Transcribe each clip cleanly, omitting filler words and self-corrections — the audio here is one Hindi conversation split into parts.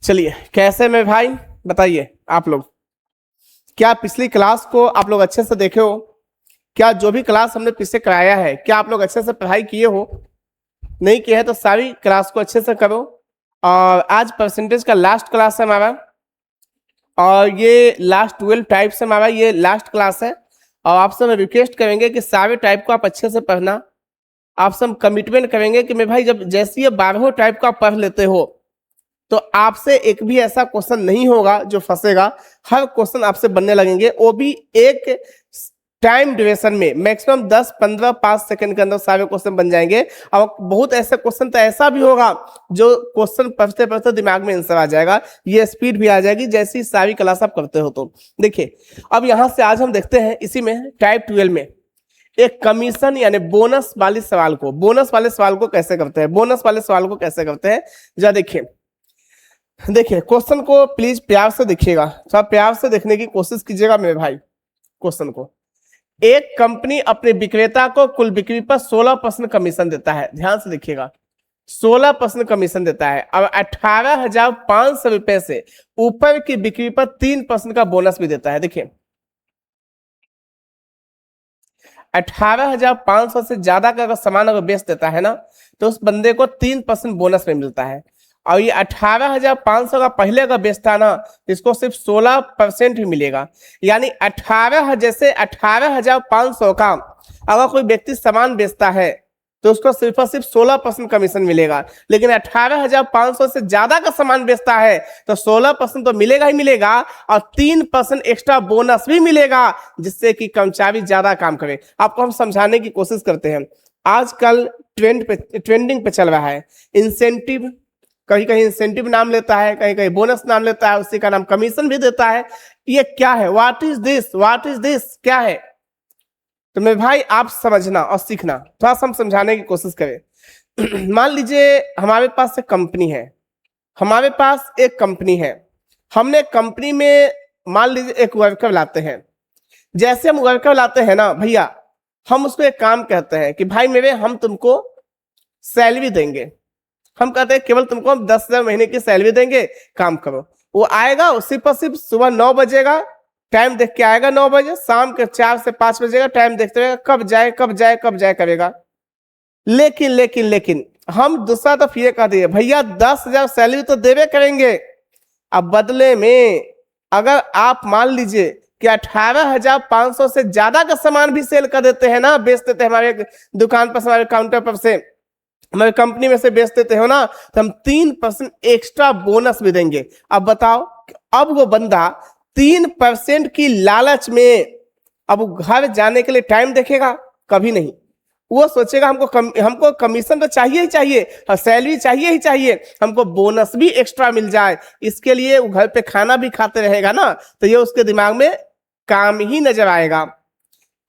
चलिए, कैसे में भाई बताइए आप लोग, क्या पिछली क्लास को आप लोग अच्छे से देखे हो? क्या जो भी क्लास हमने पीछे कराया है क्या आप लोग अच्छे से पढ़ाई किए हो? नहीं किया है तो सारी क्लास को अच्छे से करो। और आज परसेंटेज का लास्ट क्लास है हमारा, और ये लास्ट 12 टाइप से हमारा ये लास्ट क्लास है। और आपसे मैं रिक्वेस्ट करेंगे कि सारे टाइप को आप अच्छे से पढ़ना। आपसे हम कमिटमेंट करेंगे कि मैं भाई जब जैसे ये 12 टाइप को आप पढ़ लेते हो तो आपसे एक भी ऐसा क्वेश्चन नहीं होगा जो फंसेगा। हर क्वेश्चन आपसे बनने लगेंगे, वो भी एक टाइम ड्यूरेशन में, मैक्सिमम 10 15 5 सेकंड के अंदर सारे क्वेश्चन बन जाएंगे। और बहुत ऐसे क्वेश्चन तो ऐसा भी होगा जो क्वेश्चन पढ़ते पढ़ते दिमाग में आंसर आ जाएगा, ये स्पीड भी आ जाएगी जैसी सारी क्लास आप करते हो। तो देखिए, अब यहां से आज हम देखते हैं इसी में टाइप 12 में एक कमीशन यानी बोनस वाले सवाल को, बोनस वाले सवाल को कैसे करते हैं, बोनस वाले सवाल को कैसे करते हैं जरा देखिए। देखिए क्वेश्चन को प्लीज प्यार से देखिएगा, थोड़ा प्यार से देखने की कोशिश कीजिएगा मेरे भाई। क्वेश्चन को, एक कंपनी अपने विक्रेता को कुल बिक्री पर 16% कमीशन देता है। ध्यान से देखिएगा, 16% कमीशन देता है। अब 18,500 रुपए से ऊपर की बिक्री पर 3% का बोनस भी देता है। देखिए 18,500 से ज्यादा का अगर सामान अगर बेच देता है ना तो उस बंदे को 3% बोनस में मिलता है। और ये 18,500 का पहले का बेच था ना, इसको सिर्फ 16% ही मिलेगा। यानी 18,500 का अगर कोई व्यक्ति सामान बेचता है तो उसको सिर्फ और सिर्फ 16% कमीशन मिलेगा। लेकिन 18,500 से ज्यादा का सामान बेचता है तो 16% तो मिलेगा ही मिलेगा, और 3% एक्स्ट्रा बोनस भी मिलेगा, जिससे कि कर्मचारी ज्यादा काम करे। आपको हम समझाने की कोशिश करते हैं। आजकल ट्रेंडिंग पे चल रहा है इंसेंटिव। कहीं कहीं इंसेंटिव नाम लेता है, कहीं कहीं बोनस नाम लेता है, उसी का नाम कमीशन भी देता है। ये क्या है? What is this, what is this, क्या है? तो मेरे भाई आप समझना और सीखना, थोड़ा सा हम समझाने की कोशिश करें। मान लीजिए हमारे पास एक कंपनी है, हमारे पास एक कंपनी है। हमने कंपनी में मान लीजिए एक वर्कर लाते हैं। जैसे हम वर्कर लाते हैं ना भैया, हम उसको एक काम कहते हैं कि भाई मेरे हम तुमको सैलरी देंगे। हम कहते हैं केवल तुमको हम 10,000 महीने की सैलरी देंगे, काम करो। वो आएगा, उसी पर सिर्फ सुबह 9 बजेगा, टाइम देख के आएगा 9 बजे, शाम के 4 से 5 बजेगा, टाइम देखते रहेगा कब जाए कब जाए कब जाए करेगा। लेकिन लेकिन लेकिन हम दूसरा तो ये कह दिए भैया 10,000 सैलरी तो देवे करेंगे। अब बदले में अगर आप मान लीजिए कि 18,500 से ज्यादा का सामान भी सेल कर देते हैं ना, बेच देते हैं हमारे दुकान पर, हमारे काउंटर पर से, हमारे कंपनी में से बेच देते हो ना, तो हम 3% एक्स्ट्रा बोनस भी देंगे। अब बताओ, अब वो बंदा 3% की लालच में अब घर जाने के लिए टाइम देखेगा? कभी नहीं। वो सोचेगा हमको कमीशन तो चाहिए ही चाहिए, और सैलरी चाहिए ही चाहिए, हमको बोनस भी एक्स्ट्रा मिल जाए। इसके लिए वो घर पे खाना भी खाते रहेगा ना, तो ये उसके दिमाग में काम ही नजर आएगा।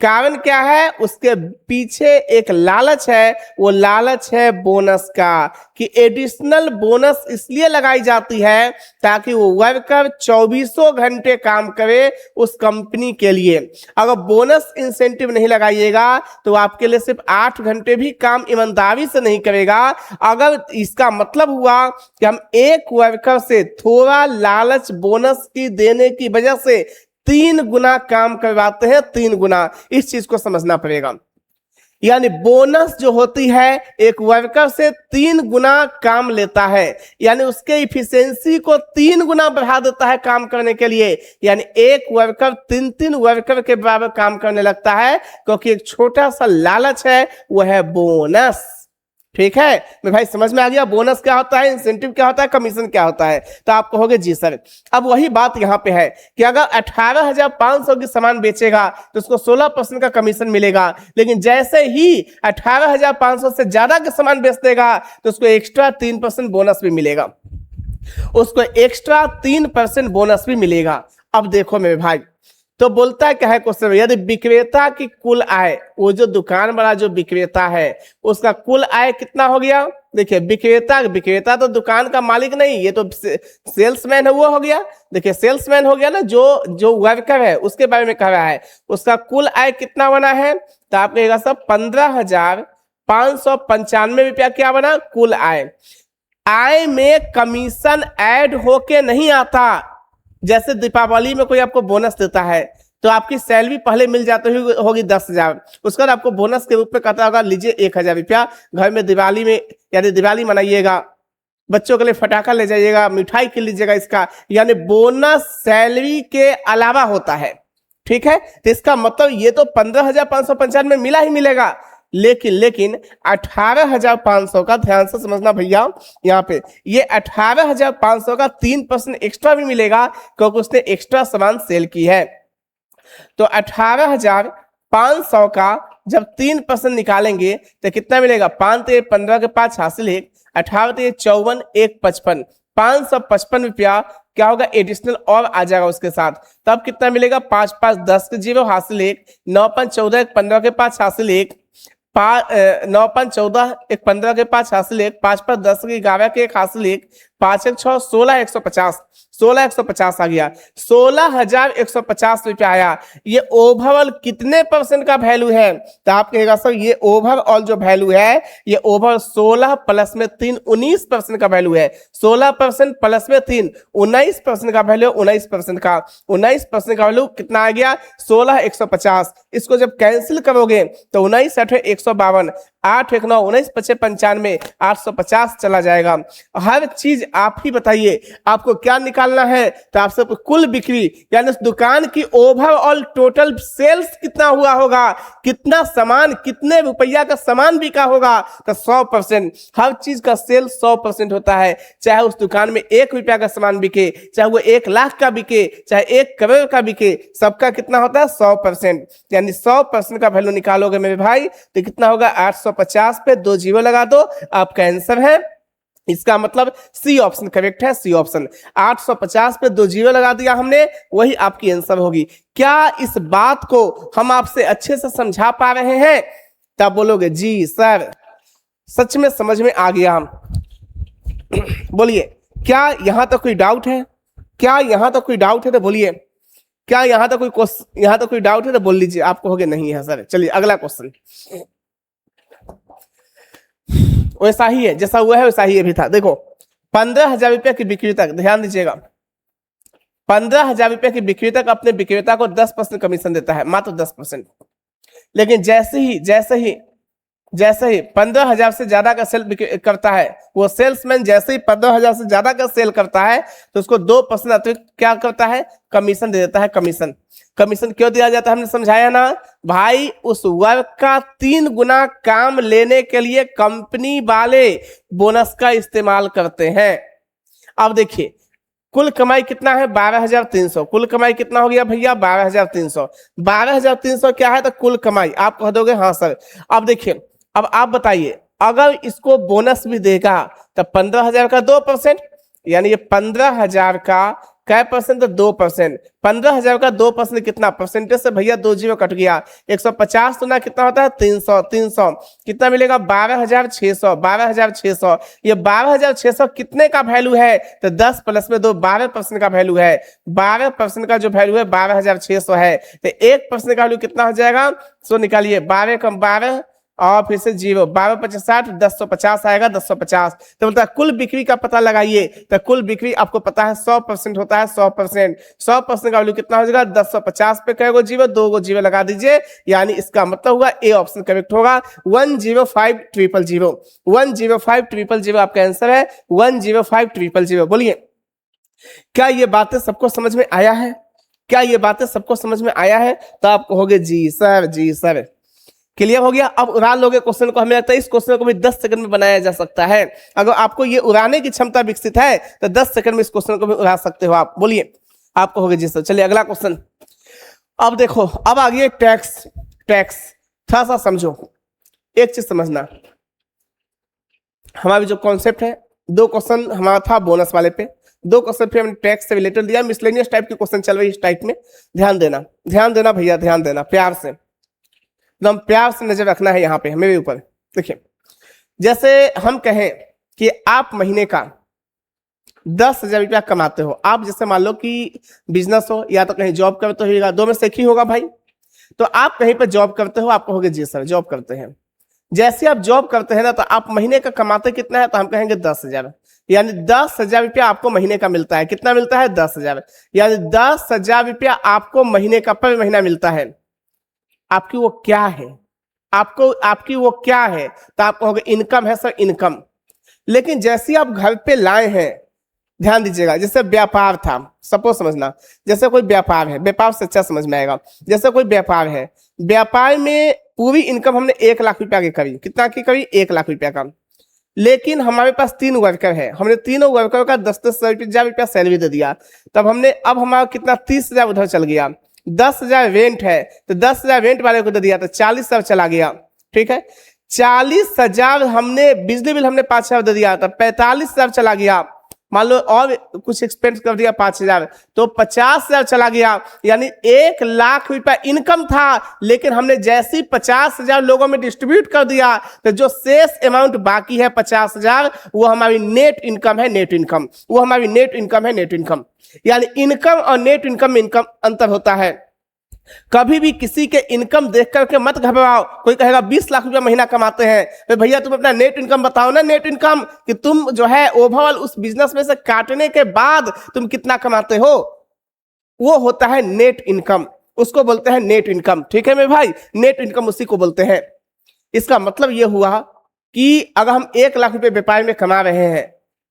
कारण क्या है? उसके पीछे एक लालच है, वो लालच है बोनस का, कि एडिशनल बोनस इसलिए लगाई जाती है ताकि वो वर्कर 24 घंटे काम करे उस कंपनी के लिए। अगर बोनस इंसेंटिव नहीं लगाइएगा तो आपके लिए सिर्फ 8 घंटे भी काम ईमानदारी से नहीं करेगा। अगर इसका मतलब हुआ कि हम एक वर्कर से थोड़ा लालच बोनस की देने की वजह से 3 गुना काम करवाते हैं, 3 गुना, इस चीज को समझना पड़ेगा। यानी बोनस जो होती है एक वर्कर से 3 गुना काम लेता है, यानी उसके इफिशियंसी को 3 गुना बढ़ा देता है काम करने के लिए। यानी एक वर्कर 3 वर्कर के बराबर काम करने लगता है, क्योंकि एक छोटा सा लालच है, वो है बोनस। ठीक है मैं भाई, समझ में आ गया बोनस क्या होता है, इंसेंटिव क्या होता है, कमीशन क्या होता है? तो आप कहोगे जी सर। अब वही बात यहां पे है कि अगर 18,500 की सामान बेचेगा तो उसको 16% का कमीशन मिलेगा। लेकिन जैसे ही 18,500 से ज्यादा का सामान बेच देगा तो उसको एक्स्ट्रा 3% बोनस भी मिलेगा, उसको एक्स्ट्रा 3% बोनस भी मिलेगा। अब देखो मेरे भाई, तो बोलता है क्या है क्वेश्चन, यदि विक्रेता की कुल आय, वो जो दुकान वाला जो विक्रेता है उसका कुल आय कितना हो गया? देखिए विक्रेता तो दुकान का मालिक नहीं, ये तो सेल्समैन है, वो हो गया। देखिए सेल्समैन हो गया ना, जो वर्कर है उसके बारे में कह रहा है। उसका कुल आय कितना बना है? तो आप कहेगा सब 15,595 रुपया क्या बना? कुल आय। आय में कमीशन ऐड होके नहीं आता। जैसे दीपावली में कोई आपको बोनस देता है तो आपकी सैलरी पहले मिल जाती होगी 10,000, उसके बाद आपको बोनस के रूप में कहता होगा लीजिए 1,000 रुपया, घर में दिवाली में यानी दिवाली मनाइएगा, बच्चों के लिए फटाखा ले जाइएगा, मिठाई के लीजिएगा, इसका यानी बोनस सैलरी के अलावा होता है। ठीक है, तो इसका मतलब ये तो 15,595 में मिला ही मिलेगा, लेकिन 18,500 का ध्यान से समझना भैया, यहाँ पे ये 18,500 का 3% एक्स्ट्रा भी मिलेगा क्योंकि उसने एक्स्ट्रा सामान सेल की है। तो 18,500 का जब 3% निकालेंगे तो कितना मिलेगा, 5 तो 15 के 5 हासिल 1, 18 तो 54, 1 55, 555 रुपया क्या होगा एडिशनल और आ जाएगा उसके साथ। तब कितना मिलेगा, 5 5 10 के 0 हासिल 1, 9 5 14, 15 के 5 हासिल 1, 9 5 14, 15 के 5 हासिल 1, 5 5 10 के 11 के 1 हासिल 1, 5 1 6 16 150, 16,150 आ गया, 16,150 रुपया आया। ये ओवरऑल कितने परसेंट का वैल्यू है, तो आप कहेगा सर ये ओवरऑल जो वैल्यू है ये ओवर 16 प्लस में 3 19% का वैल्यू है। 16% प्लस में 3 19% का वैल्यू, 19% का 19% का वैल्यू कितना आ गया, 16,150। इसको जब कैंसिल करोगे तो 19 8 152, 8 1 9 19 25 95, 850 चला जाएगा। हर चीज आप ही बताइए आपको क्या निकालना है, तो आपसे कुल बिक्री यानी उस दुकान की ओवरऑल टोटल सेल्स कितना हुआ होगा, कितना सामान, कितने रुपया का सामान बिका होगा, तो 100%। हर चीज का सेल 100% होता है, चाहे उस दुकान में 1 रुपया का सामान बिके, चाहे वो 1 लाख का बिके, चाहे 1 करोड़ का बिके, सबका कितना होता है 100%। यानी 100% का वैल्यू निकालोगे मेरे भाई तो कितना होगा, 850 पे 2 जीरो लगा दो, आपका आंसर है। इसका मतलब सी ऑप्शन करेक्ट है, सी ऑप्शन। 850 पे 2 जीरो लगा दिया हमने, वही आपकी आंसर होगी। क्या इस बात को हम आपसे अच्छे से समझा पा रहे हैं, तब बोलोगे जी सर सच में समझ में आ गया। बोलिए क्या यहां तक कोई डाउट है, क्या यहां तक कोई डाउट है तो बोलिए, क्या यहां तक कोई डाउट है तो बोल लीजिए, आपको हो गया नहीं है सर। चलिए अगला क्वेश्चन वैसा ही है, जैसा हुआ है वैसा ही भी था। देखो 15,000 रुपये की बिक्री तक, ध्यान दीजिएगा, 15,000 रुपये की बिक्री तक अपने विक्रेता को 10% कमीशन देता है, मात्र 10%। लेकिन जैसे ही 15,000 से ज्यादा का सेल करता है, वो सेल्समैन जैसे ही 15,000 से ज्यादा का सेल करता है तो उसको 2% अतिरिक्त क्या करता है, कमीशन दे देता है। कमीशन क्यों दिया जाता है, हमने समझाया ना भाई, उस वर्क का 3 गुना काम लेने के लिए कंपनी वाले बोनस का इस्तेमाल करते हैं। अब देखिए कुल कमाई कितना है, 12,300। कुल कमाई कितना हो गया भैया, 12,300। 12,300 क्या है, तो कुल कमाई। आप कह दोगे हाँ सर। अब देखिए, अब आप बताइए अगर इसको बोनस भी देगा तो 15,000 का 2%, यानी ये 15,000 का क्या परसेंट, तो 2%। 15,000 का 2% कितना परसेंटेज से भैया, 2 जीरो कट गया, 150 तो ना कितना होता है 300 कितना मिलेगा, 12,600। ये 12,600 कितने का वैल्यू है, तो 10 प्लस में 2 12% का वैल्यू है। 12% का जो वैल्यू है 12,600 है, तो 1% का वैल्यू कितना हो जाएगा, सो निकालिए 12 कम 12 और फिर से 0, 12 5 60, 1050 आएगा, 1050। तो बोलता है कुल बिक्री का पता लगाइए, तो कुल बिक्री आपको पता है 100% होता है, 100% का वैल्यू कितना हो जाएगा, 1050 पे कई गो जीरो, 2 गो जीरो लगा दीजिए, यानी इसका मतलब हुआ ए ऑप्शन करेक्ट होगा। 105,000, 105,000 आपका आंसर है, 105,000। बोलिए क्या ये बातें सबको समझ में आया है, क्या ये बातें सबको समझ में आया है, तो आप कहोगे जी सर। क्लियर हो गया। अब उड़ा लोगे क्वेश्चन को, हमें लगता है इस क्वेश्चन को भी 10 सेकंड में बनाया जा सकता है। अगर आपको ये उड़ाने की क्षमता विकसित है तो 10 सेकंड में इस क्वेश्चन को भी उड़ा सकते हो आप। बोलिए आप कहोगे जी सर। चलिए अगला क्वेश्चन। अब देखो, अब आ गया टैक्स। थोड़ा सा समझो, एक चीज समझना, हमारा जो कॉन्सेप्ट है, 2 क्वेश्चन हमारा था बोनस वाले पे, 2 क्वेश्चन फिर हमने टैक्स से रिलेटेड दिया, मिसलेनियस टाइप के क्वेश्चन चल रही है इस टाइप में। ध्यान देना भैया, ध्यान देना, प्यार से, एकदम प्यार से नजर रखना है यहाँ पे मेरे ऊपर। देखिए जैसे हम कहें कि आप महीने का 10,000 रुपया कमाते हो, आप जैसे मान लो कि बिजनेस हो या तो कहीं जॉब करते हो, 2 में से एक ही होगा भाई। तो आप कहीं पर जॉब करते हो, आप कहोगे जी सर जॉब करते हैं, जैसे आप जॉब करते हैं ना, तो आप महीने का कमाते कितना है, तो हम कहेंगे 10,000, यानी 10,000 रुपया आपको महीने का मिलता है। कितना मिलता है? 10,000, यानी 10,000 रुपया आपको महीने का पर महीना मिलता है। आपकी वो क्या है? आपकी वो क्या है? तो आप कहोगे इनकम है सर, इनकम। लेकिन जैसे आप घर पे लाए हैं, ध्यान दीजिएगा, जैसे व्यापार था, सपोज समझना, जैसे कोई व्यापार है, व्यापार से अच्छा समझ में आएगा। जैसे कोई व्यापार है, व्यापार में पूरी इनकम हमने 1 लाख रुपया की करी। कितना की करी? 1 लाख रुपया का। लेकिन हमारे पास 3 वर्कर है, हमने तीनों वर्कर का 10,000 रुपया सैलरी दे दिया। तब अब हमारा कितना 30,000 उधर चल गया। 10,000 रेंट है, तो 10,000 रेंट वाले को दे दिया, तो 40,000 चला गया। ठीक है, 40,000 हमने बिजली बिल हमने 5,000 दे दिया, तो 45,000 चला गया। मान लो और कुछ एक्सपेंस कर दिया 5,000, तो 50,000 चला गया। यानी 1 लाख रुपया इनकम था, लेकिन हमने जैसी 50,000 लोगों में डिस्ट्रीब्यूट कर दिया, तो जो शेष अमाउंट बाकी है 50,000, वो हमारी नेट इनकम है। नेट इनकम, वो हमारी नेट इनकम है। नेट इनकम, यानी इनकम और नेट इनकम में इनकम अंतर होता है। कभी भी किसी के इनकम देख करके मत घबराओ। कोई कहेगा 20 लाख रुपया महीना कमाते हैं, तो भैया तुम अपना नेट इनकम बताओ ना। नेट इनकम कि तुम जो है ओवरऑल उस बिजनेस में से काटने के बाद तुम कितना कमाते हो, वो होता है नेट इनकम। उसको बोलते हैं नेट इनकम। ठीक है मेरे भाई, नेट इनकम उसी को बोलते हैं। इसका मतलब ये हुआ कि अगर हम 1 लाख रुपये व्यापार में कमा रहे हैं,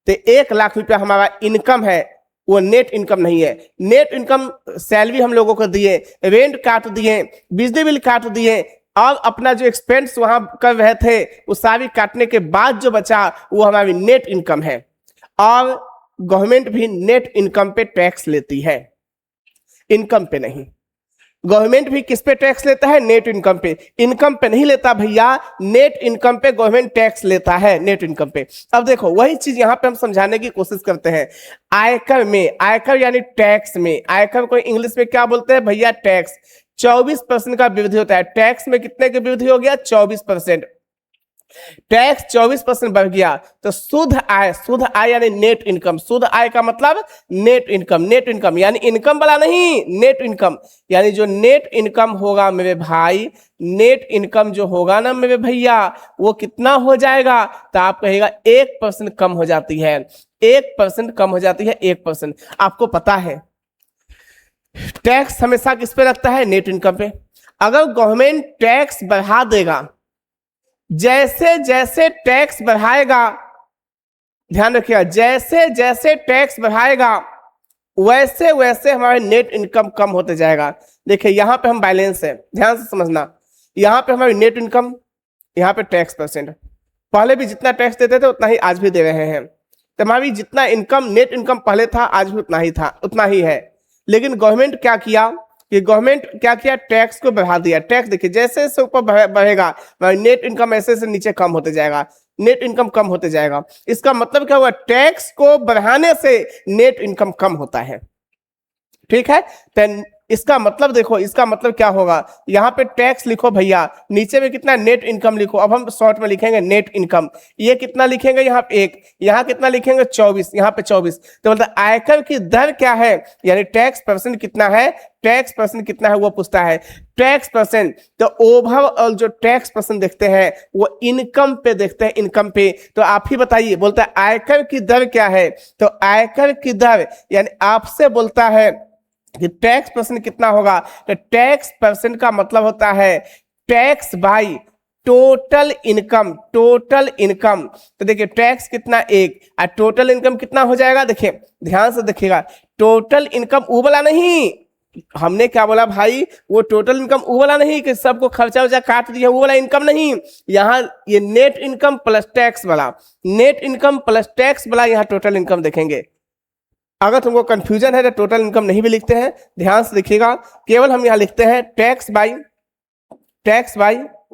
तो 1 लाख रुपया हमारा इनकम है, वो नेट इनकम नहीं है। नेट इनकम सैलरी हम लोगों को दिए, रेंट काट दिए, बिजली बिल काट दिए, और अपना जो एक्सपेंस वहां कर रहे थे वो सारी काटने के बाद जो बचा, वो हमारी नेट इनकम है। और गवर्नमेंट भी नेट इनकम पे टैक्स लेती है, इनकम पे नहीं। गवर्नमेंट भी किस पे टैक्स लेता है? नेट इनकम पे। इनकम पे नहीं लेता भैया, नेट इनकम पे गवर्नमेंट टैक्स लेता है, नेट इनकम पे। अब देखो वही चीज यहां पे हम समझाने की कोशिश करते हैं। आयकर में, आयकर यानी टैक्स में, आयकर को इंग्लिश में क्या बोलते हैं भैया? टैक्स। 24% का वृद्धि होता है। टैक्स में कितने की वृद्धि हो गया? 24%। टैक्स 24% बढ़ गया, तो शुद्ध आय, शुद्ध आय यानी नेट इनकम। शुद्ध आय का मतलब नेट इनकम। नेट इनकम यानी इनकम वाला नहीं, नेट इनकम। यानी जो नेट इनकम होगा मेरे भाई, नेट इनकम जो होगा ना मेरे भैया, वो कितना हो जाएगा? तो आप कहेगा 1% कम हो जाती है। 1% कम हो जाती है, 1%। आपको पता है टैक्स हमेशा किस पे लगता है? नेट इनकम पे। अगर गवर्नमेंट टैक्स बढ़ा देगा, जैसे जैसे टैक्स बढ़ाएगा, ध्यान रखिएगा, जैसे जैसे टैक्स बढ़ाएगा वैसे वैसे हमारे नेट इनकम कम होते जाएगा। देखिए यहां पे हम बैलेंस है, ध्यान से समझना। यहां पे हमारी नेट इनकम, यहां पे टैक्स परसेंट। पहले भी जितना टैक्स देते थे उतना ही आज भी दे रहे हैं। तो हमारी जितना इनकम, नेट इनकम पहले था, आज भी उतना ही था, उतना ही है। लेकिन गवर्नमेंट क्या किया कि गवर्नमेंट क्या किया? टैक्स को बढ़ा दिया। टैक्स देखिए जैसे जैसे ऊपर बढ़ेगा, नेट इनकम ऐसे से नीचे कम होते जाएगा, नेट इनकम कम होते जाएगा। इसका मतलब क्या हुआ? टैक्स को बढ़ाने से नेट इनकम कम होता है। ठीक है, तो इसका मतलब देखो, इसका मतलब क्या होगा? यहाँ पे टैक्स लिखो भैया, नीचे में कितना? नेट इनकम लिखो। अब हम शॉर्ट में लिखेंगे नेट इनकम। ये कितना लिखेंगे? यहाँ पे 1, यहाँ कितना लिखेंगे? 24, यहाँ पे 24। तो मतलब आयकर की दर क्या है, यानी टैक्स परसेंट कितना है? टैक्स परसेंट कितना है वो पूछता है। टैक्स परसेंट, तो ओवरऑल जो टैक्स परसेंट देखते हैं वो इनकम पे देखते हैं, इनकम पे। तो आप ही बताइए, बोलता है आयकर की दर क्या है? तो आयकर की दर यानी आपसे बोलता है कि टैक्स परसेंट कितना होगा? तो टैक्स परसेंट का मतलब होता है tax by total income. Total income, तो देखिए टैक्स कितना? 1, और टोटल इनकम कितना हो जाएगा? देखिए ध्यान से देखिएगा, टोटल इनकम वो वाला नहीं। हमने क्या बोला भाई? वो टोटल इनकम वो वाला नहीं कि सबको खर्चा वर्चा काट दिया, वो वाला इनकम नहीं। यहाँ ये नेट इनकम प्लस टैक्स वाला, नेट इनकम प्लस टैक्स वाला यहाँ टोटल इनकम देखेंगे। अगर तुमको कंफ्यूजन है तो टोटल इनकम नहीं भी लिखते हैं, ध्यान से देखिएगा, केवल हम यहाँ लिखते हैं टैक्स बाई,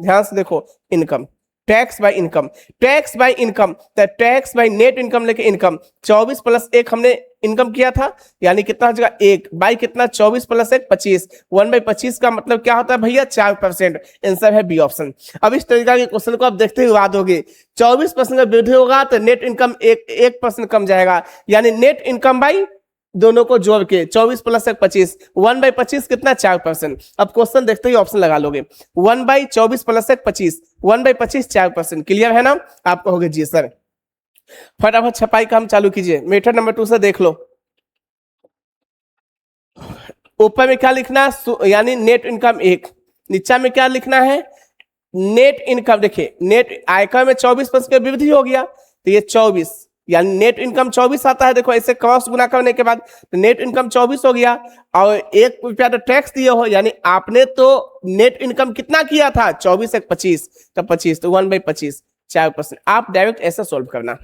ध्यान से देखो, income. Tax by income, tax by income, तो टैक्स बाई नेट इनकम लेके इनकम। 24 प्लस 1 हमने इनकम किया था, यानी कितना हो जाएगा? 1 बाई कितना? 24 प्लस 1 25। 1/25 का मतलब क्या होता है भैया? 4%। आंसर है बी ऑप्शन। अब इस तरीका के क्वेश्चन को आप देखते हुए याद होगे। 24% का वृद्धि होगा तो नेट इनकम 1% कम जाएगा, यानी नेट इनकम बाई दोनों को जोड़ के 24 प्लस 1 25। 1/25 कितना? 4%। अब क्वेश्चन देखते ही ऑप्शन लगा लोगे। 1/24 प्लस 1 25, 1/25 4%। क्लियर है ना? आप कहोगे जी सर। फटाफट छपाई काम चालू कीजिए। मेथड नंबर 2 से देख लो। ऊपर में क्या लिखना है, यानी नेट इनकम 1, नीचा में क्या लिखना है, नेट इनकम। देखिए नेट आयकर में 24% की वृद्धि हो गया, तो ये 24 यानी नेट इनकम 24 आता है। देखो ऐसे क्रॉस गुना करने के बाद तो नेट इनकम 24 हो गया, और 1 रुपया तो टैक्स दिए हो, यानी आपने तो नेट इनकम कितना किया था, 24 एक 25, तो 25, तो 1/25 4%। आप डायरेक्ट ऐसे सॉल्व करना,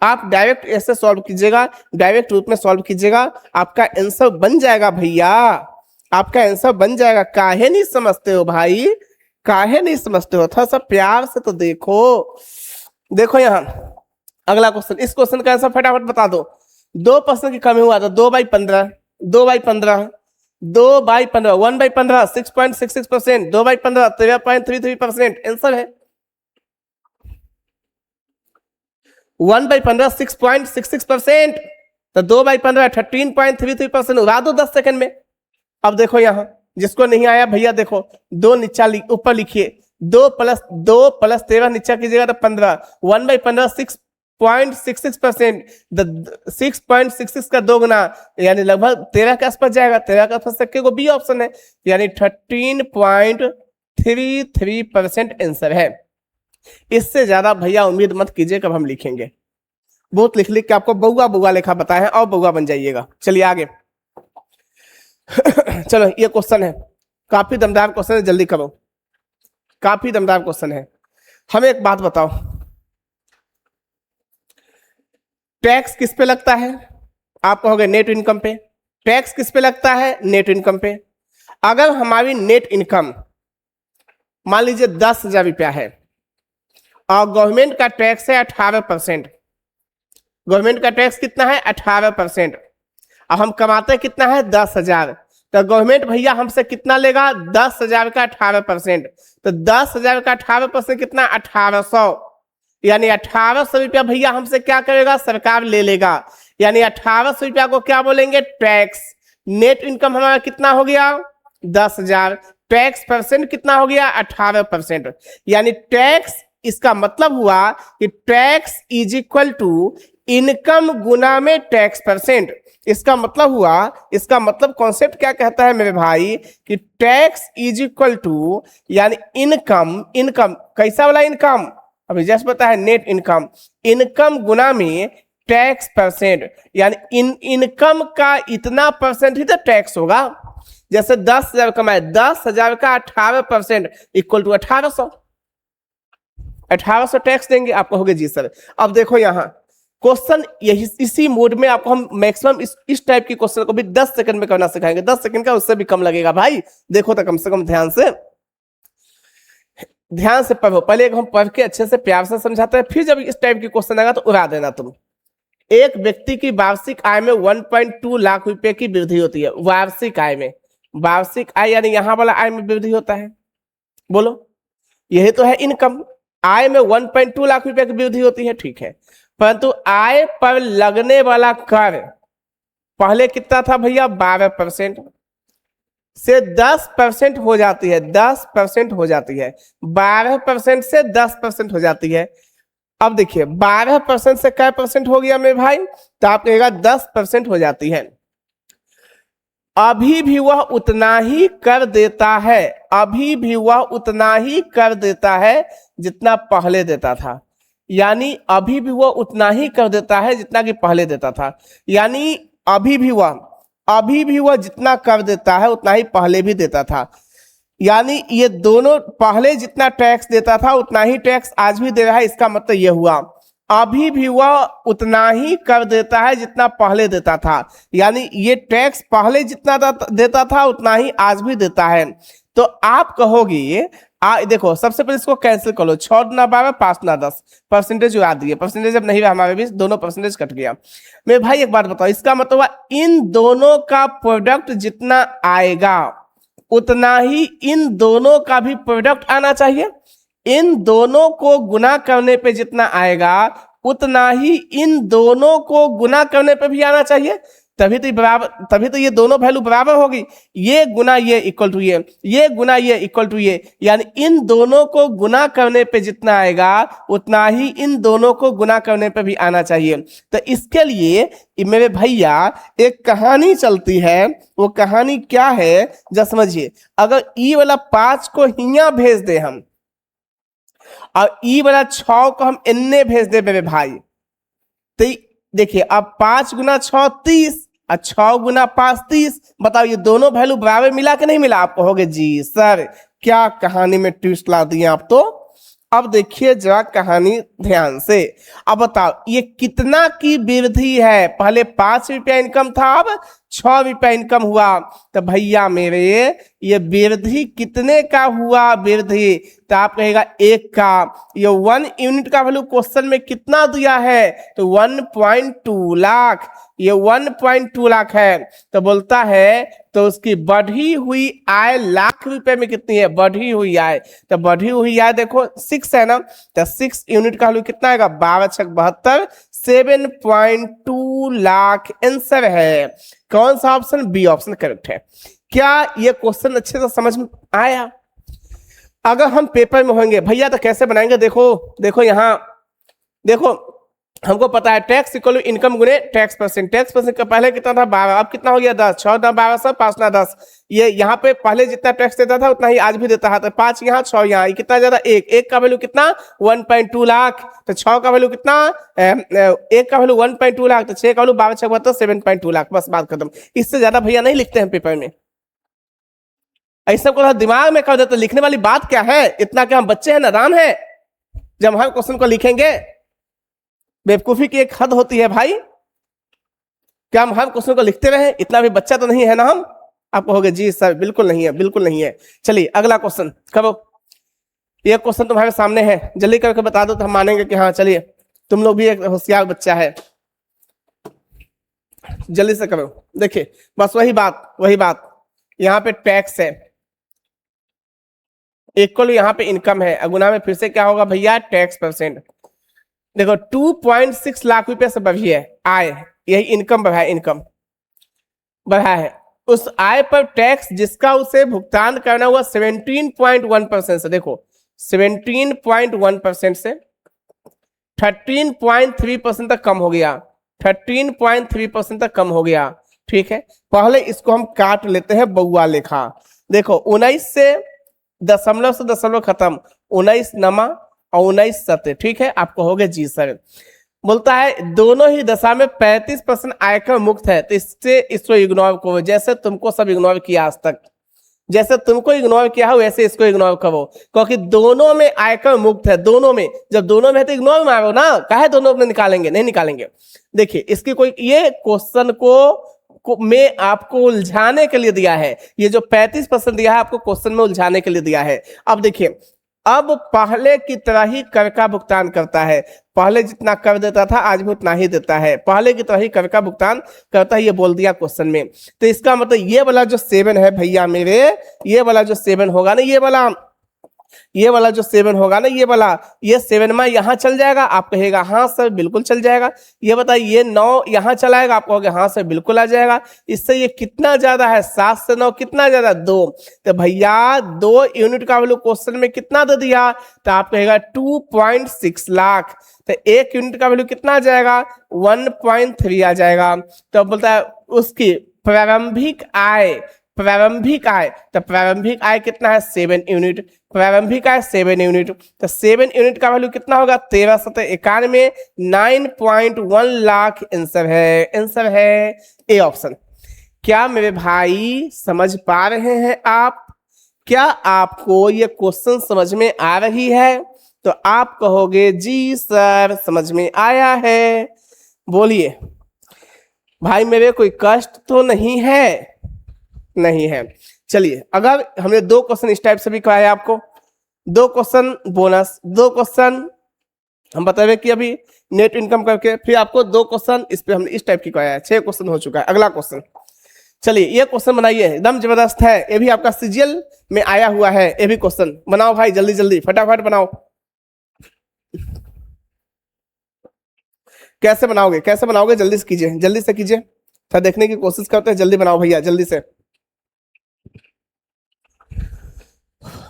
आप डायरेक्ट ऐसे सॉल्व कीजिएगा, डायरेक्ट रूप में सॉल्व कीजिएगा, आपका आंसर बन जाएगा भैया, आपका आंसर बन जाएगा। काहे नहीं समझते हो भाई, काहे नहीं समझते हो? थोड़ा सा प्यार से तो देखो। देखो यहाँ अगला क्वेश्चन, इस क्वेश्चन का आंसर फटाफट बता दो। 2% की कमी हुआ था, 2/15, 2/15, 2/15, 1/15 6.66%, 2/15 13.33%। आंसर है 1/15 6.66%, तो 2/15 13.33%। उड़ा दो 10 सेकंड में। अब देखो यहाँ, जिसको नहीं आया भैया देखो, 2 नीचा ऊपर लिखिए, 2 + 13 नीचा कीजिएगा तो 15, 1/15 6.66%, 6.66 का 2 गुना यानी लगभग 13 के आसपास जाएगा। 13 के आसपास को बी ऑप्शन है, यानी 13.33% आंसर है। इससे ज्यादा भैया उम्मीद मत कीजिए कब हम लिखेंगे, बहुत लिख लिख के आपको बउआ बउआ लेखा बताए और बउआ बन जाइएगा। चलिए आगे। चलो ये क्वेश्चन है, काफी दमदार क्वेश्चन है, जल्दी करो, काफी दमदार क्वेश्चन है। हमें एक बात बताओ, टैक्स किस पे लगता है? आप कहोगे नेट इनकम पे। टैक्स किस पे लगता है? नेट इनकम पे। अगर हमारी नेट इनकम मान लीजिए 10,000 रुपया है और गवर्नमेंट का टैक्स है 18%, गवर्नमेंट का टैक्स कितना है 18%, और हम कमाते कितना है 10,000, तो गवर्नमेंट भैया हमसे कितना लेगा 10,000 का 18%, तो 10,000 का 18% कितना 1800, यानी 1800 रुपया भैया हमसे क्या करेगा, सरकार ले लेगा, यानी 1800 रुपया को क्या बोलेंगे, टैक्स। नेट इनकम हमारा कितना हो गया 10,000, टैक्स परसेंट कितना हो गया 18%, यानी टैक्स, इसका मतलब हुआ कि tax is equal to income गुना में टैक्स परसेंट। इसका मतलब हुआ, इसका मतलब कॉन्सेप्ट क्या कहता है मेरे भाई, कि टैक्स इज इक्वल टू यानी इनकम, इनकम कैसा वाला इनकम, अभी जस्ट पता है नेट इनकम, इनकम गुना में टैक्स परसेंट, यानी इनकम का इतना परसेंट ही तो टैक्स होगा। जैसे 10,000 कमाए, 10,000 का 18% इक्वल टू 1800, 1800 टैक्स देंगे। आप कहोगे जी सर। अब देखो यहाँ क्वेश्चन यही इसी मोड में आपको हम मैक्सिमम इस टाइप की क्वेश्चन को भी 10 सेकंड में करना सिखाएंगे। 10 सेकंड का उससे भी कम लगेगा भाई। देखो तो कम से कम ध्यान से पढ़ो। पहले हम पढ़ के अच्छे से प्यार से समझाते हैं, फिर जब इस टाइप की क्वेश्चन आएगा तो उड़ा देना तुम। एक व्यक्ति की वार्षिक आय में 1.2 लाख रुपए की वृद्धि होती है। वार्षिक आय में, वार्षिक आय यानी यहां वाला आय में वृद्धि होता है। बोलो, यही तो है इनकम। आय में 1.2 लाख रुपए की वृद्धि होती है, ठीक है, परंतु आय पर लगने वाला कर पहले कितना था भैया 12% से 10% हो जाती है, 10% हो जाती है, 12% से 10% हो जाती है। अब देखिए 12% से क्या परसेंट हो गया मेरे भाई, तो आप कहेगा 10% हो जाती है। अभी भी वह उतना ही कर देता है, अभी भी वह उतना ही कर देता है जितना पहले देता था, यानी अभी भी वह उतना ही कर देता है जितना कि पहले देता था, यानी अभी भी वह जितना कर देता है उतना ही पहले भी देता था, यानी ये दोनों पहले जितना टैक्स देता था उतना ही टैक्स आज भी दे रहा है। इसका मतलब ये हुआ अभी भी वह उतना ही कर देता है जितना पहले देता था, यानी ये टैक्स पहले जितना देता था उतना ही आज भी देता है। तो आप कहोगे देखो सबसे पहले इसको कैंसिल कर लो, 6 × 12 5 × 10 परसेंटेज उड़ा दिए, परसेंटेज जब नहीं रहा हमारे बीच, दोनों परसेंटेज कट गया। मेरे भाई एक बात बताओ, इसका मतलब इन दोनों का प्रोडक्ट जितना आएगा उतना ही इन दोनों का भी प्रोडक्ट आना चाहिए। इन दोनों को गुना करने पे जितना आएगा उतना ही इन दोनों को गुना करने पे भी आना चाहिए। तभी तो ये दोनों वैल्यू बराबर होगी। ये गुना ये इक्वल टू ये गुना ये इक्वल टू ये, यानी इन दोनों को गुना करने पे जितना आएगा उतना ही इन दोनों को गुना करने पे भी आना चाहिए। तो इसके लिए मेरे भैया एक कहानी चलती है। वो कहानी क्या है जरा समझिए। अगर ई वाला 5 को हिया भेज दे हम और ई वाला 6 को हम इन्ने भेज दे मेरे भाई, तो देखिए अब 5 गुना 6 30 और 6 गुना 5 30। बताओ ये दोनों वैल्यू बराबर मिला कि नहीं मिला? आप कहोगे जी सर क्या कहानी में ट्विस्ट ला दिए आप तो। अब देखिए जरा कहानी ध्यान से। अब बताओ ये कितना की वृद्धि है? पहले 5 रुपया इनकम था, अब 6 रुपया इनकम हुआ। तो भैया मेरे ये वृद्धि कितने का हुआ? वृद्धि तो आप कहेगा 1 का। ये 1 यूनिट का वैल्यू क्वेश्चन में कितना दिया है? तो 1.2 लाख। ये 1.2 लाख है। तो बोलता है तो उसकी बढ़ी हुई आय लाख रुपए में कितनी है? बढ़ी हुई आय, तो बढ़ी हुई आय देखो 6 है ना, तो 6 यूनिट का वैल्यू कितना आएगा? 12 छक 72, 7.2 लाख आंसर है। कौन सा ऑप्शन? बी ऑप्शन करेक्ट है। क्या ये क्वेश्चन अच्छे से समझ में आया? अगर हम पेपर में होंगे भैया तो कैसे बनाएंगे? देखो यहाँ देखो, हमको पता है टैक्स इक्वल इनकम गुने टैक्स परसेंट। टैक्स परसेंट का पहले कितना था? 12, अब कितना हो गया? 10। 6 ना 12 सब 5 ना 10। ये यहाँ पे पहले जितना टैक्स देता था उतना ही आज भी देता है। तो 5 यहाँ 6 यहाँ, कितना ज्यादा? 1 का वैल्यू कितना? 1.2 लाख। तो 6 का वैल्यू कितना? 1 का वैल्यू 1.2 लाख। तो 6 का वैल्यू 12 6 72 7.2 लाख। बस बात खत्म। इससे ज्यादा भैया नहीं लिखते हैं पेपर में। ऐसा को दिमाग में कर देते, लिखने वाली बात क्या है? इतना क्या हम बच्चे हैं, नादान है? जब हर क्वेश्चन को लिखेंगे, बेवकूफी की एक हद होती है भाई। क्या हम हर क्वेश्चन को लिखते रहे? इतना भी बच्चा तो नहीं है ना हम। आप कहोगे जी सर बिल्कुल नहीं है, बिल्कुल नहीं है। चलिए अगला क्वेश्चन करो। ये क्वेश्चन तुम्हारे सामने है, जल्दी करके बता दो तो हम मानेंगे कि हाँ चलिए तुम लोग भी एक होशियार बच्चा है। जल्दी से करो। देखिए बस वही बात यहाँ पे टैक्स है, इक्वल यहाँ पे इनकम है, अगुना में फिर से क्या होगा भैया? Tax percent. देखो 2.6 लाख रुपए से बढ़ी है आय, यही इनकम बढ़ा है, इनकम बढ़ा है। उस आय पर टैक्स जिसका उसे भुगतान करना हुआ 17.1% से, देखो 17.1% से 13.3% तक कम हो गया। 13.3% तक कम हो गया। ठीक है, पहले इसको हम काट लेते हैं बउआ लेखा। देखो 19 से दशमलव खत्म, 19 नमा और 19 सत्य। ठीक है, आप कहोगे जी सर। बोलता है दोनों ही दशा में 35% आयकर मुक्त है। तो इसको इग्नोर करो, जैसे तुमको सब इग्नोर किया आज तक। जैसे तुमको इग्नोर किया हो वैसे इसको इग्नोर करो, क्योंकि दोनों में आयकर मुक्त है। दोनों में, जब दोनों में है तो इग्नोर मारो ना। काहे दोनों में निकालेंगे? नहीं निकालेंगे। देखिए इसकी कोई, ये क्वेश्चन को में आपको उलझाने के लिए दिया है। ये जो 35% दिया है आपको क्वेश्चन में उलझाने के लिए दिया है। अब देखिए, अब पहले की तरह ही कर का भुगतान करता है। पहले जितना कर देता था आज भी उतना ही देता है। पहले की तरह ही कर का भुगतान करता है, ये बोल दिया क्वेश्चन में। तो इसका मतलब ये वाला जो 7 है भैया मेरे, ये वाला जो 7 होगा ना, ये वाला जो 7 होगा ना, ये 7 में यहाँ चल जाएगा। आप कहेगा हाँ सर बिल्कुल चल जाएगा। ये बताइए ये 9 यहाँ चलाएगा, आप कहोगे हाँ सर बिल्कुल आ जाएगा। इससे ये कितना ज्यादा है? 7 से 9 कितना ज्यादा? 2। तो भैया 2 यूनिट का वैल्यू क्वेश्चन में कितना दे दिया? तो आप कहेगा 2.6 लाख। तो 1 यूनिट का वैल्यू कितना आ जाएगा? 1.3 आ जाएगा। तो बोलता है उसकी प्रारंभिक आय, तो प्रारंभिक आय कितना है? 7 यूनिट। प्रारंभिक आय 7 यूनिट। तो 7 यूनिट का वैल्यू कितना होगा? 13 सतह 91, 9.1 लाख आंसर है ए ऑप्शन। क्या मेरे भाई समझ पा रहे हैं आप? क्या आपको ये क्वेश्चन समझ में आ रही है? तो आप कहोगे जी सर समझ में आया है। बोलिए भाई मेरे, कोई कष्ट तो नहीं है? नहीं है। चलिए अगर हमने 2 क्वेश्चन इस टाइप से भी कराया आपको, 2 क्वेश्चन बोनस, 2 क्वेश्चन हम बता रहे कि अभी नेट इनकम करके, फिर आपको 2 क्वेश्चन इस पे हमने इस टाइप की कराया। 6 क्वेश्चन हो चुका है। अगला क्वेश्चन, चलिए ये क्वेश्चन बनाइए, एकदम जबरदस्त है। ये भी आपका सीजीएल में आया हुआ है। ये भी क्वेश्चन बनाओ भाई, जल्दी जल्दी फटाफट बनाओ। कैसे बनाओगे जल्दी से कीजिए, तो देखने की कोशिश करते हैं, जल्दी बनाओ भैया जल्दी से।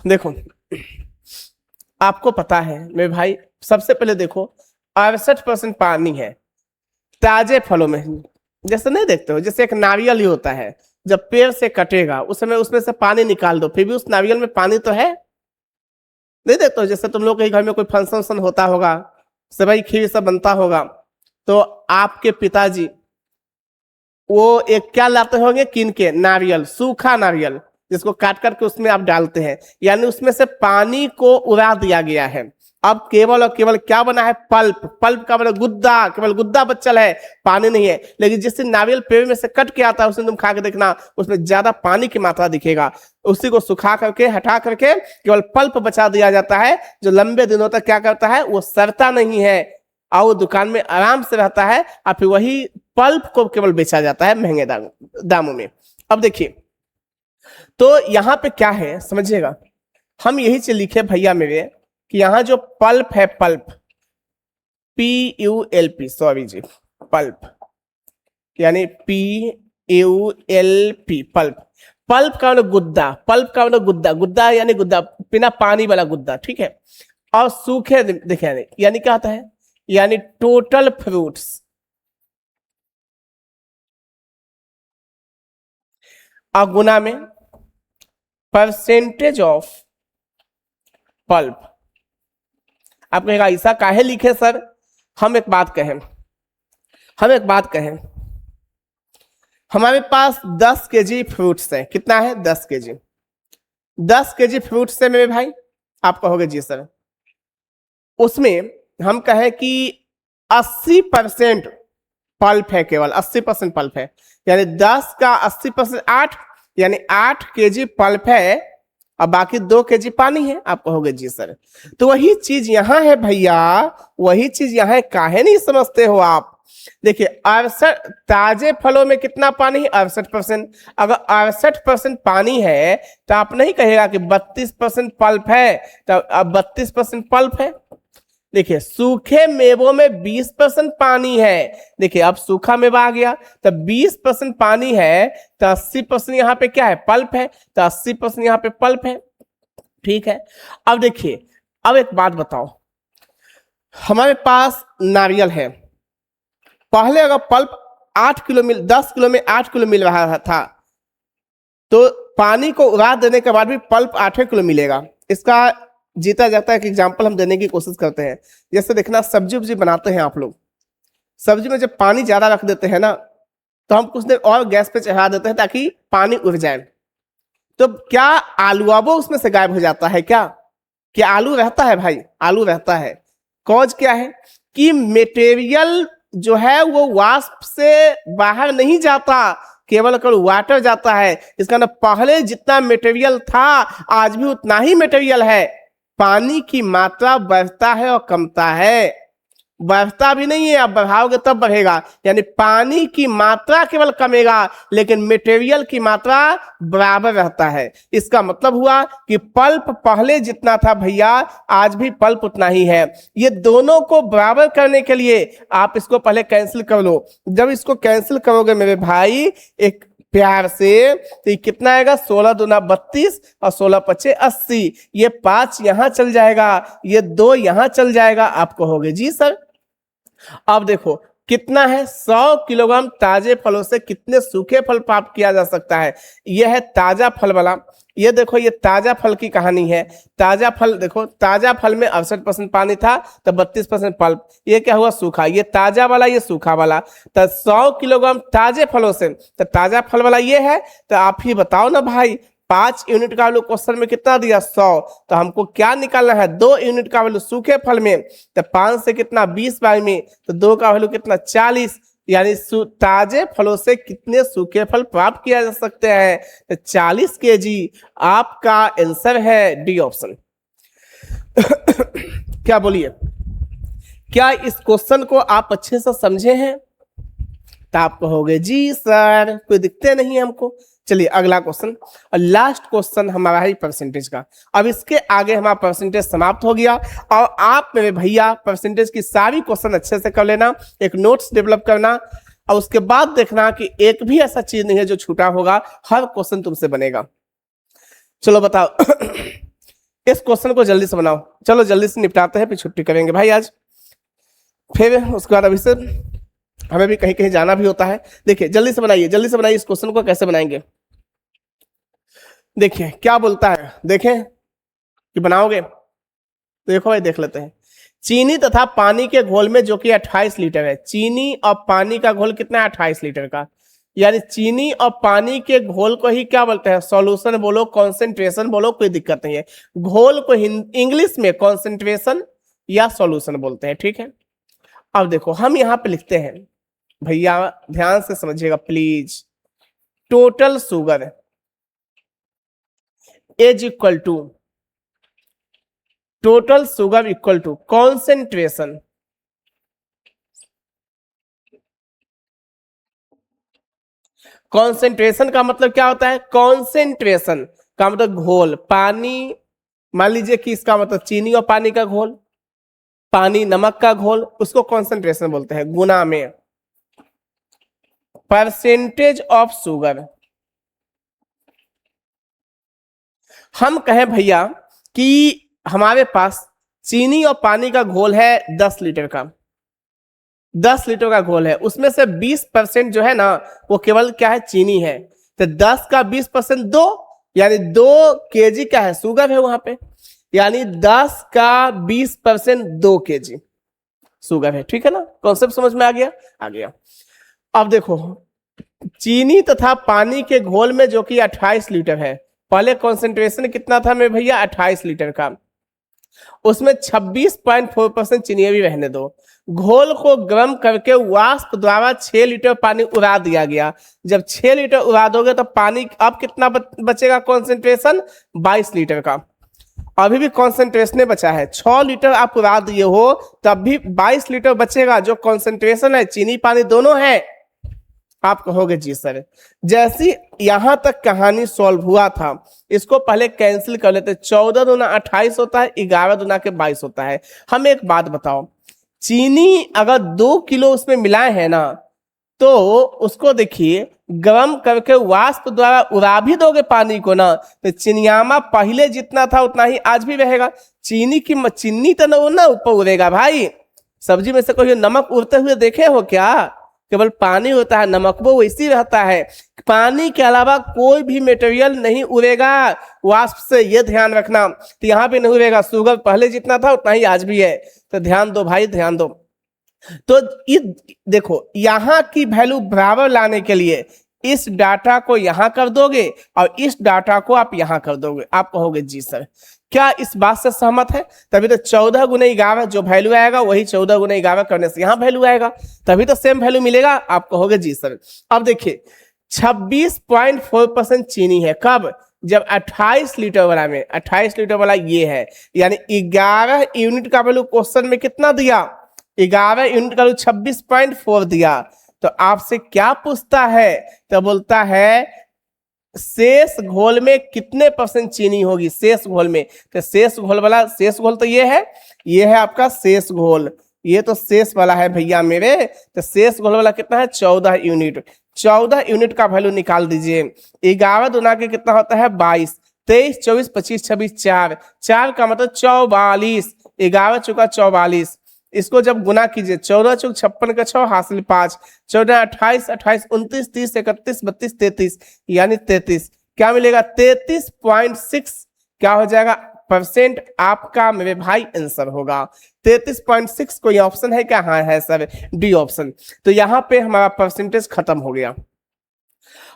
देखो आपको पता है मेरे भाई, सबसे पहले देखो 68% पानी है ताजे फलों में। जैसे नहीं देखते हो, जैसे एक नारियल ही होता है, जब पेड़ से कटेगा उस समय उसमें से पानी निकाल दो, फिर भी उस नारियल में पानी तो है, नहीं देखते हो। जैसे तुम लोग के घर में कोई फंक्शन वंक्शन होता होगा, सेवई खीर सब बनता होगा, तो आपके पिताजी वो एक क्या लाते होंगे, कीन के नारियल, सूखा नारियल, जिसको काट करके उसमें आप डालते हैं, यानी उसमें से पानी को उड़ा दिया गया है। अब केवल और केवल क्या बना है, पल्प। पल्प का मतलब गुद्दा, केवल गुद्दा बचल है, पानी नहीं है। लेकिन जिस दिन नारियल पेड़ में से कट के आता है उस दिन तुम खा के देखना, उसमें ज्यादा पानी की मात्रा दिखेगा। उसी को सुखा करके हटा करके केवल पल्प बचा दिया जाता है, जो लंबे दिनों तक क्या करता है, वो सड़ता नहीं है और वो दुकान में आराम से रहता है, और फिर वही पल्प को केवल बेचा जाता है महंगे दामों में। अब देखिए, तो यहां पे क्या है समझिएगा, हम यही चीज लिखे भैया मेरे कि यहां जो पल्प है, पल्प PULP, सॉरी जी, पल्प यानी PULP, पल्प। पल्प का मतलब गुद्दा, पल्प का मतलब गुद्दा, गुद्दा यानी गुद्दा बिना पानी वाला गुद्दा, ठीक है। और सूखे देखे यानी क्या होता है, यानी टोटल फ्रूट्स। और गुना में परसेंटेज ऑफ पल्प। आप कहेगा ऐसा काहे लिखे सर, हम एक बात कहें, हमारे पास 10 kg फ्रूट्स है, कितना है 10 kg, 10 kg फ्रूट्स है मेरे भाई। आप कहोगे जी सर, उसमें हम कहें कि 80% पल्प है, केवल 80% पल्प है, यानी 10 का 80% 8, यानी 8 kg पल्प है और बाकी 2 kg पानी है। आप कहोगे जी सर, तो वही चीज यहां है भैया, वही चीज यहां है, काहे नहीं समझते हो आप। देखिए 68 ताजे फलों में कितना पानी है, 68%। अगर 68% पानी है तो आप नहीं कहेगा कि 32% पल्प है, तो अब 32% पल्प है। देखिए सूखे मेवों में 20% पानी है। देखिए अब सूखा मेवा आ गया तो 20% पानी है, तो 80% यहाँ पे क्या है, पल्प है, तो 80% यहाँ पे पल्प है, ठीक है। अब देखिए, अब एक बात बताओ, हमारे पास नारियल है, पहले अगर पल्प 8 किलो 10 किलो में 8 किलो मिल रहा था, तो पानी को उड़ा देने के बाद भी पल्प 8 किलो मिलेगा। इसका जीता जाता है एक एग्जाम्पल हम देने की कोशिश करते हैं। जैसे देखना, सब्जी उब्जी बनाते हैं आप लोग, सब्जी में जब पानी ज्यादा रख देते हैं ना, तो हम कुछ देर और गैस पे चढ़ा देते हैं ताकि पानी उड़ जाए, तो क्या आलू अब उसमें से गायब हो जाता है क्या आलू रहता है भाई, आलू रहता है। कॉज क्या है कि मटेरियल जो है वो वाष्प से बाहर नहीं जाता, केवल वाटर जाता है। इसका ना पहले जितना मटेरियल था आज भी उतना ही मटेरियल है। पानी की मात्रा बढ़ता है और कमता है, बढ़ता भी नहीं है, आप बढ़ाओगे तब बढ़ेगा। यानी पानी की मात्रा केवल कमेगा लेकिन मटेरियल की मात्रा बराबर रहता है। इसका मतलब हुआ कि पल्प पहले जितना था भैया, आज भी पल्प उतना ही है। ये दोनों को बराबर करने के लिए आप इसको पहले कैंसिल कर लो। जब इसको कैंसिल करोगे मेरे भाई एक प्यार से, तो ये कितना आएगा, 16 दूना 32 और 16 पचे 80। ये 5 यहां चल जाएगा, ये 2 यहां चल जाएगा। आप कहोगे जी सर। अब देखो कितना है, 100 किलोग्राम ताजे फलों से कितने सूखे फल प्राप्त किया जा सकता है। यह है ताजा फल वाला। ये देखो, ये ताजा फल की कहानी है। ताजा फल देखो, ताजा फल में 68% पानी था तो 32% पल्प। ये क्या हुआ, सूखा। ये ताजा वाला, ये सूखा वाला। तो 100 किलोग्राम ताजे फलों से, तो ताजा फल वाला ये है। तो आप ही बताओ ना भाई, 5 यूनिट का वैल्यू क्वेश्चन में कितना दिया, 100। तो हमको क्या निकालना है, 2 यूनिट का वैल्यू सूखे फल में। तो 5 से कितना, 20 बाई में, तो 2 का वैल्यू कितना, 40। यानी ताजे फलों से कितने सूखे फल प्राप्त किया जा सकते हैं, तो 40 kg। आपका आंसर है डी ऑप्शन। क्या बोलिए, क्या इस क्वेश्चन को आप अच्छे से समझे हैं? तो आप कहोगे जी सर कोई दिखते नहीं हमको। चलिए अगला क्वेश्चन, और लास्ट क्वेश्चन हमारा है परसेंटेज का। अब इसके आगे हमारा परसेंटेज समाप्त हो गया। और आप मेरे भैया परसेंटेज की सारी क्वेश्चन अच्छे से कर लेना, एक नोट्स डेवलप करना। और उसके बाद देखना कि एक भी ऐसा चीज नहीं है जो छूटा होगा, हर क्वेश्चन तुमसे बनेगा। चलो बताओ इस क्वेश्चन को जल्दी से बनाओ, चलो जल्दी से निपटाते हैं, फिर छुट्टी करेंगे भाई आज। फिर उसके बाद अभी से हमें भी कहीं कहीं जाना भी होता है। देखिए जल्दी से बनाइए, जल्दी से बनाइए। इस क्वेश्चन को कैसे बनाएंगे, देखिए क्या बोलता है, देखें कि बनाओगे। देखो भाई देख लेते हैं। चीनी तथा पानी के घोल में, जो कि 28 लीटर है, चीनी और पानी का घोल कितना है, 28 लीटर का। यानी चीनी और पानी के घोल को ही क्या बोलते हैं, सॉल्यूशन बोलो, कॉन्सेंट्रेशन बोलो, कोई दिक्कत नहीं है। घोल को इंग्लिश में कॉन्सेंट्रेशन या सॉल्यूशन बोलते हैं, ठीक है। अब देखो हम यहां पे लिखते हैं, भैया ध्यान से समझिएगा please. Total sugar is equal to, total sugar equal to concentration, concentration का मतलब क्या होता है, कॉन्सेंट्रेशन का मतलब घोल। पानी मान लीजिए कि इसका मतलब चीनी और पानी का घोल, पानी नमक का घोल, उसको कॉन्सेंट्रेशन बोलते हैं। गुना में परसेंटेज ऑफ शुगर। हम कहें भैया कि हमारे पास चीनी और पानी का घोल है 10 लीटर का, 10 लीटर का घोल है, उसमें से 20% जो है ना वो केवल क्या है, चीनी है। तो 10 का 20% 2, यानी 2 kg क्या है, शुगर है वहां पे। यानी 10 का 20% 2 kg शुगर है, ठीक है ना। कॉन्सेप्ट समझ में आ गया, आ गया। अब देखो चीनी तथा पानी के घोल में, जो कि 28 लीटर है, पहले कॉन्सेंट्रेशन कितना था मेरे भैया, 28 लीटर का, उसमें 26.4% चीनी भी रहने दो। घोल को गर्म करके वाष्प द्वारा 6 लीटर पानी उड़ा दिया गया। जब 6 लीटर उड़ा दोगे तो पानी अब कितना बचेगा, कॉन्सेंट्रेशन 22 लीटर का। अभी भी कॉन्सेंट्रेशन बचा है, 6 लीटर आप उड़ा दिए हो तब भी 22 लीटर बचेगा, जो कॉन्सेंट्रेशन है, चीनी पानी दोनों है। आप कहोगे जी सर, जैसी यहां तक कहानी सॉल्व हुआ था, इसको पहले कैंसिल कर लेते। 14 दूना 28 होता है, 11 दूना के 22 होता है। हमें एक बात बताओ, चीनी अगर 2 किलो उसमें मिलाए हैं ना, तो उसको देखिए गर्म करके वाष्प द्वारा उड़ा भी दोगे पानी को ना, तो चिनियामा पहले जितना था उतना ही आज भी रहेगा। चीनी चीनी तो ना ऊपर उड़ेगा भाई। सब्जी में से कोई नमक उड़ते हुए देखे हो क्या, केवल पानी होता है, नमक वो वैसी रहता है। पानी के अलावा कोई भी मटेरियल नहीं उड़ेगा वाष्प से, ये ध्यान रखना। तो यहाँ पे नहीं उड़ेगा, शुगर पहले जितना था उतना ही आज भी है। तो ध्यान दो भाई, ध्यान दो। तो देखो यहाँ की वैल्यू बराबर लाने के लिए इस डाटा को यहां कर दोगे और इस डाटा को आप यहां कर दोगे। आप कहोगे जी सर, क्या इस बात से सहमत है? तभी तो 14 गुना 11 जो वैल्यू आएगा वही 14 गुना 11 करने से यहाँ वैल्यू आएगा, तभी तो सेम वैल्यू मिलेगा। आप कहोगे जी सर। अब देखिए 26.4% चीनी है, कब? जब 28 लीटर वाला में, 28 लीटर वाला ये है, यानी 11 यूनिट का वैल्यू क्वेश्चन में कितना दिया, 11 यूनिट का वैल्यू 26.4 दिया। तो आपसे क्या पूछता है, तो बोलता है शेष घोल में कितने % चीनी होगी, शेष घोल में। तो शेष घोल वाला, शेष घोल तो ये है आपका शेष घोल, ये तो शेष वाला है भैया मेरे। तो शेष घोल वाला कितना है, 14 यूनिट। 14 यूनिट का वैल्यू निकाल दीजिए। 11 दूना के कितना होता है, 22, 23, 24, 25, 26, 4 का मतलब 44, 11 चौका 44। इसको जब गुना कीजिए, 14 चौक 56 का 6 हासिल 5, 14 28, 28 29, 30 31 32 33, यानी 33। क्या मिलेगा, 33.6 क्या हो जाएगा % आपका मेरे भाई आंसर होगा। 33.6 कोई ऑप्शन है क्या? हाँ है सर, डी ऑप्शन। तो यहाँ पे हमारा परसेंटेज खत्म हो गया।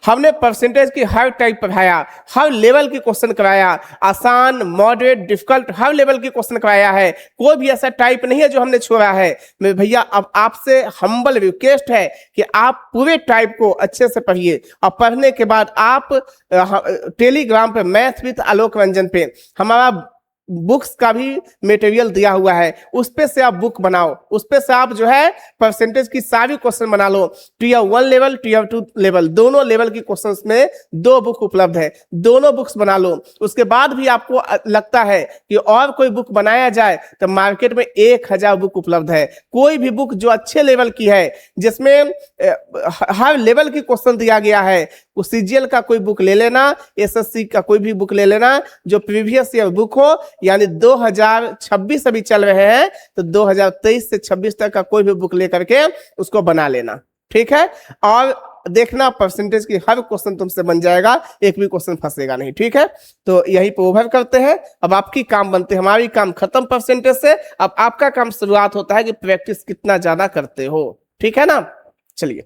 हमने परसेंटेज की हर टाइप पढ़ाया, हर लेवल की क्वेश्चन कराया, आसान, मॉडरेट, डिफिकल्ट, हर लेवल की क्वेश्चन कराया है। कोई भी ऐसा टाइप नहीं है जो हमने छोड़ा है। मेरे भैया अब आपसे हम्बल रिक्वेस्ट है कि आप पूरे टाइप को अच्छे से पढ़िए, और पढ़ने के बाद आप टेलीग्राम पे मैथ विद आलोक रंजन पे हमारा बुक्स का भी मटेरियल दिया हुआ है, उस पे से आप बुक बनाओ, उस पे से आप जो है परसेंटेज की सारी क्वेश्चन बना लो। टीयर 1 लेवल, टीयर 2 लेवल, दोनों लेवल की क्वेश्चंस में 2 बुक उपलब्ध है, दोनों बुक्स बना लो। उसके बाद भी आपको लगता है कि और कोई बुक बनाया जाए तो मार्केट में 1000 बुक उपलब्ध है। कोई भी बुक जो अच्छे लेवल की है, जिसमें हर लेवल की क्वेश्चन दिया गया है, सीजीएल का कोई बुक ले लेना, एसएससी का कोई भी बुक ले लेना जो प्रीवियस ईयर बुक हो, यानी 2026 अभी चल रहे हैं तो 2023 से 26 तक का कोई भी बुक लेकर के उसको बना लेना, ठीक है। और देखना परसेंटेज की हर क्वेश्चन तुमसे बन जाएगा, एक भी क्वेश्चन फंसेगा नहीं, ठीक है। तो यही पे ओवर करते हैं। अब आपकी काम बनते हैं, हमारी काम खत्म परसेंटेज से, अब आपका काम शुरुआत होता है कि प्रैक्टिस कितना ज्यादा करते हो, ठीक है ना। चलिए।